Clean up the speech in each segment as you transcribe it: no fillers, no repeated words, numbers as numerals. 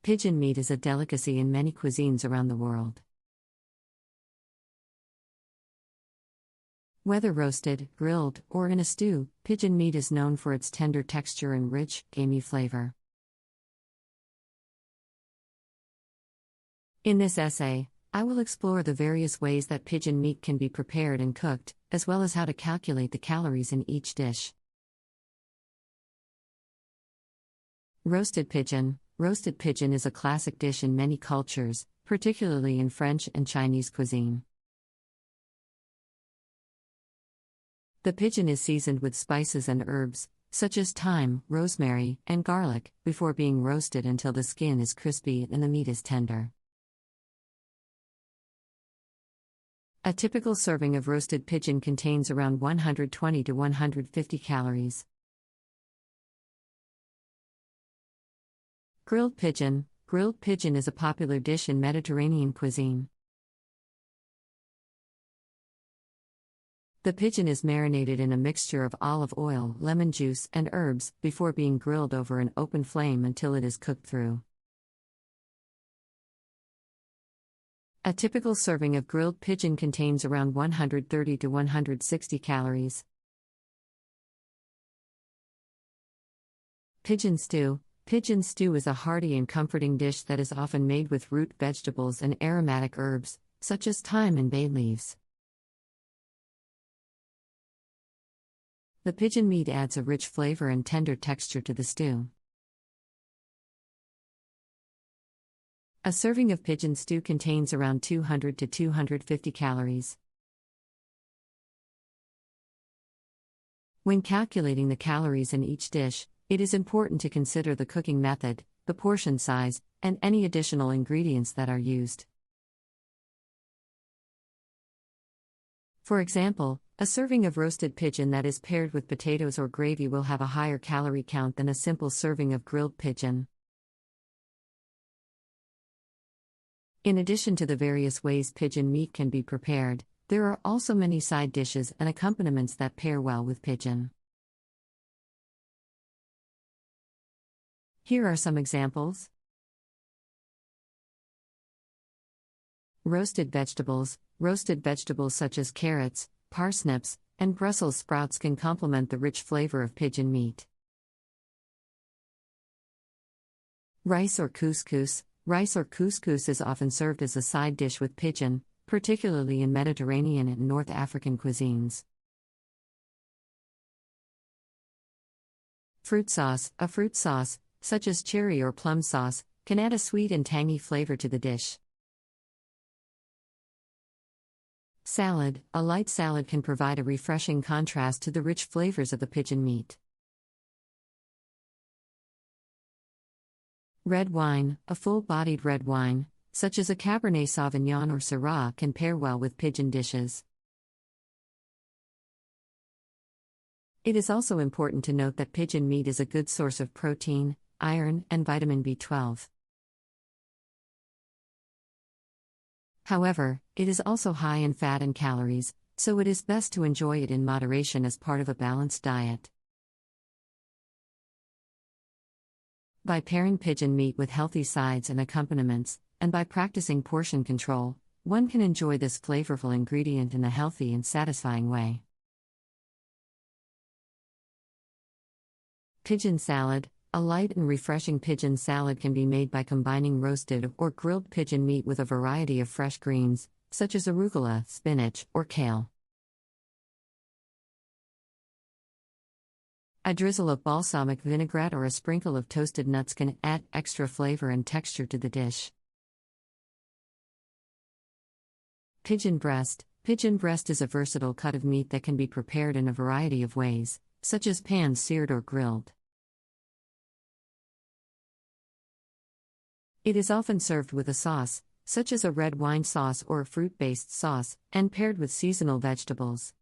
Pigeon meat is a delicacy in many cuisines around the world. Whether roasted, grilled, or in a stew, pigeon meat is known for its tender texture and rich, gamey flavor. In this essay, I will explore the various ways that pigeon meat can be prepared and cooked, as well as how to calculate the calories in each dish. Roasted pigeon. Roasted pigeon is a classic dish in many cultures, particularly in French and Chinese cuisine. The pigeon is seasoned with spices and herbs, such as thyme, rosemary, and garlic, before being roasted until the skin is crispy and the meat is tender. A typical serving of roasted pigeon contains around 120 to 150 calories. Grilled pigeon. Grilled pigeon is a popular dish in Mediterranean cuisine. The pigeon is marinated in a mixture of olive oil, lemon juice, and herbs, before being grilled over an open flame until it is cooked through. A typical serving of grilled pigeon contains around 130 to 160 calories. Pigeon stew. Pigeon stew is a hearty and comforting dish that is often made with root vegetables and aromatic herbs, such as thyme and bay leaves. The pigeon meat adds a rich flavor and tender texture to the stew. A serving of pigeon stew contains around 200 to 250 calories. When calculating the calories in each dish, it is important to consider the cooking method, the portion size, and any additional ingredients that are used. For example, a serving of roasted pigeon that is paired with potatoes or gravy will have a higher calorie count than a simple serving of grilled pigeon. In addition to the various ways pigeon meat can be prepared, there are also many side dishes and accompaniments that pair well with pigeon. Here are some examples. Roasted vegetables. Roasted vegetables such as carrots, parsnips, and Brussels sprouts can complement the rich flavor of pigeon meat. Rice or couscous. Rice or couscous is often served as a side dish with pigeon, particularly in Mediterranean and North African cuisines. Fruit sauce. A fruit sauce, such as cherry or plum sauce, can add a sweet and tangy flavor to the dish. Salad. A light salad can provide a refreshing contrast to the rich flavors of the pigeon meat. Red wine. A full-bodied red wine, such as a Cabernet Sauvignon or Syrah, can pair well with pigeon dishes. It is also important to note that pigeon meat is a good source of protein, iron, and vitamin B12. However, it is also high in fat and calories, so it is best to enjoy it in moderation as part of a balanced diet. By pairing pigeon meat with healthy sides and accompaniments, and by practicing portion control, one can enjoy this flavorful ingredient in a healthy and satisfying way. Pigeon salad. A light and refreshing pigeon salad can be made by combining roasted or grilled pigeon meat with a variety of fresh greens, such as arugula, spinach, or kale. A drizzle of balsamic vinaigrette or a sprinkle of toasted nuts can add extra flavor and texture to the dish. Pigeon breast. Pigeon breast is a versatile cut of meat that can be prepared in a variety of ways, such as pan-seared or grilled. It is often served with a sauce, such as a red wine sauce or a fruit-based sauce, and paired with seasonal vegetables.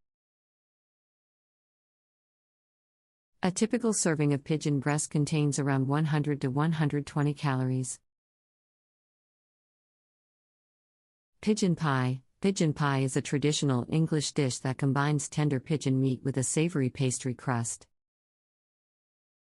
A typical serving of pigeon breast contains around 100 to 120 calories. Pigeon pie. Pigeon pie is a traditional English dish that combines tender pigeon meat with a savory pastry crust.